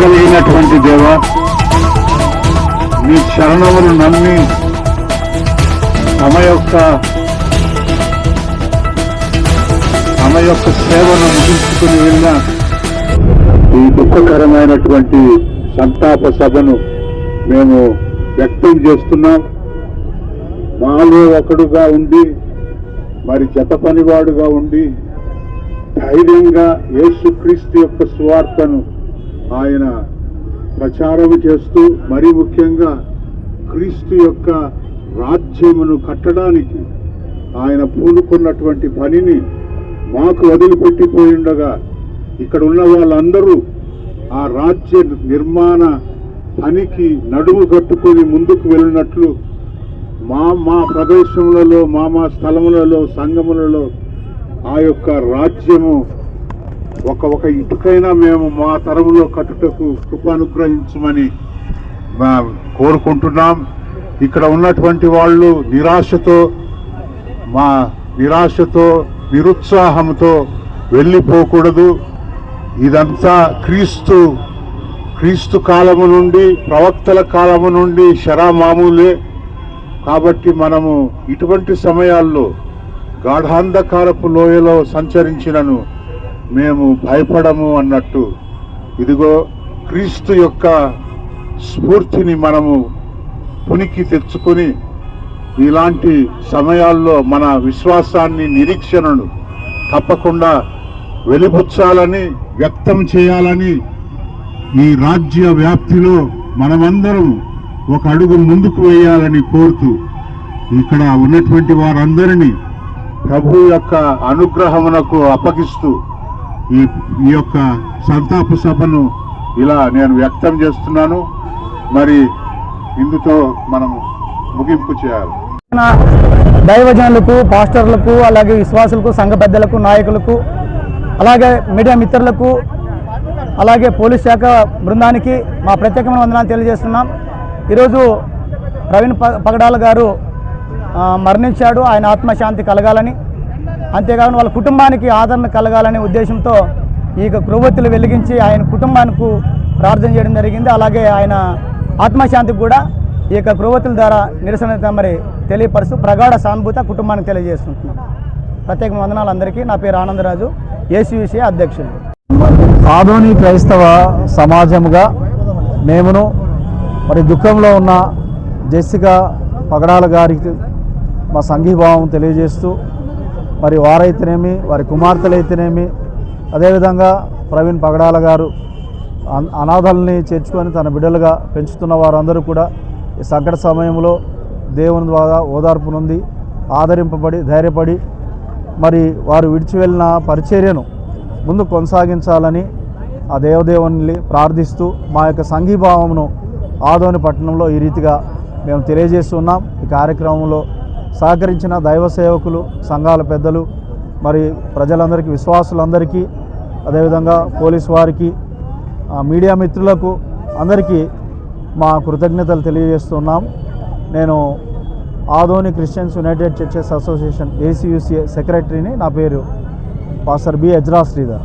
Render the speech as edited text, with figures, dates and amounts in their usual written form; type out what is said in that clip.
కలిగినటువంటి దేవ, మీ చరణములు నమ్మి తమ యొక్క సేవను ముగించుకుని వెళ్ళిన ఈ దుఃఖకరమైనటువంటి సంతాప సభను మేము వ్యక్తం చేస్తున్నాం. మాలో ఒకడుగా ఉండి, మరి జత పనివాడుగా ఉండి, ధైర్యంగా యేసుక్రీస్తు యొక్క సువార్తను ఆయన ప్రచారం చేస్తూ, మరి ముఖ్యంగా క్రీస్తు యొక్క రాజ్యమును కట్టడానికి ఆయన పూనుకున్నటువంటి పనిని మాకు వదిలిపెట్టిపోయిండగా, ఇక్కడ ఉన్న వాళ్ళందరూ ఆ రాజ్య నిర్మాణ పనికి నడుము కట్టుకొని ముందుకు వెళ్ళినట్లు మా ప్రదేశములలో, మా స్థలములలో, సంఘములలో ఆ యొక్క రాజ్యము ఒక ఇటుకైనా మేము మా తరములో కట్టుటకు కృప అనుగ్రహించమని కోరుకుంటున్నాం. ఇక్కడ ఉన్నటువంటి వాళ్ళు నిరాశతో నిరుత్సాహంతో వెళ్ళిపోకూడదు. ఇదంతా క్రీస్తు కాలము నుండి, ప్రవక్తల కాలము నుండి మామూలే. కాబట్టి మనము ఇటువంటి సమయాల్లో గాఢాంధకారపు లోయలో సంచరించినను మేము భయపడము అన్నట్టు, ఇదిగో క్రీస్తు యొక్క స్ఫూర్తిని మనము పునికి తెచ్చుకొని ఇలాంటి సమయాల్లో మన విశ్వాసాన్ని, నిరీక్షణను తప్పకుండా వెలిబుచ్చాలని, వ్యక్తం చేయాలని, ఈ రాజ్య వ్యాప్తిలో మనమందరం ఒక అడుగు ముందుకు వేయాలని కోరుతూ, ఇక్కడ ఉన్నటువంటి వారందరినీ ప్రభు యొక్క అనుగ్రహమునకు అప్పగిస్తూ ఈ యొక్క సంతాప సభను ఇలా నేను వ్యక్తం చేస్తున్నాను. మరి ఇందుతో మనము ముగింపు చేయాలి. దైవజనులకు, పాస్టర్లకు, అలాగే విశ్వాసులకు, సంఘ పెద్దలకు, నాయకులకు, అలాగే మీడియా మిత్రులకు, అలాగే పోలీస్ శాఖ బృందానికి మా ప్రత్యేకమైన వందనాలు తెలియజేస్తున్నాం. ఈరోజు ప్రవీణ్ పగడాల గారు మరణించాడు. ఆయన ఆత్మశాంతి కలగాలని, అంతేకాకుండా వాళ్ళ కుటుంబానికి ఆదరణ కలగాలనే ఉద్దేశంతో ఈ క్రొవ్వొత్తులు వెలిగించి ఆయన కుటుంబానికి ప్రార్థన చేయడం జరిగింది. అలాగే ఆయన ఆత్మశాంతికి కూడా ఈ యొక్క క్రొవ్వొత్తుల ద్వారా నిరసన మరి తెలియపరుస్తూ ప్రగాఢ సానుభూతి కుటుంబానికి తెలియజేస్తున్నాం. ప్రత్యేక వందనాలు అందరికీ. నా పేరు ఆనందరాజు, ఏసీయూసీ అధ్యక్షుడు. ఆదోని క్రైస్తవ సమాజముగా మేమును మరి దుఃఖంలో ఉన్న జెసికా పగడాల గారికి మా సంఘీభావం తెలియజేస్తూ, మరి వారైతేనేమి, వారి కుమార్తెలైతేనేమి, అదేవిధంగా ప్రవీణ్ పగడాల గారు అనాథల్ని చేర్చుకొని తన బిడ్డలుగా పెంచుతున్న వారందరూ కూడా ఈ సంకట సమయంలో దేవుని ద్వారా ఓదార్పు నొంది, ఆదరింపబడి, ధైర్యపడి మరి వారు విడిచి వెళ్ళిన పరిచర్యను ముందు కొనసాగించాలని ఆ దేవదేవుని ప్రార్థిస్తూ మా యొక్క సంఘీభావమును ఆదోని పట్టణంలో ఈ రీతిగా మేము తెలియజేస్తున్నాం. ఈ కార్యక్రమంలో సహకరించిన దైవ సేవకులు, సంఘాల పెద్దలు, మరి ప్రజలందరికీ, విశ్వాసులందరికీ, అదేవిధంగా పోలీసు వారికి, మీడియా మిత్రులకు అందరికీ మా కృతజ్ఞతలు తెలియజేస్తున్నాం. నేను Adoni Christians United Churches Association ACUC సెక్రటరీని. నా పేరు పాస్టర్ బి ఎజ్రా శ్రీధర్.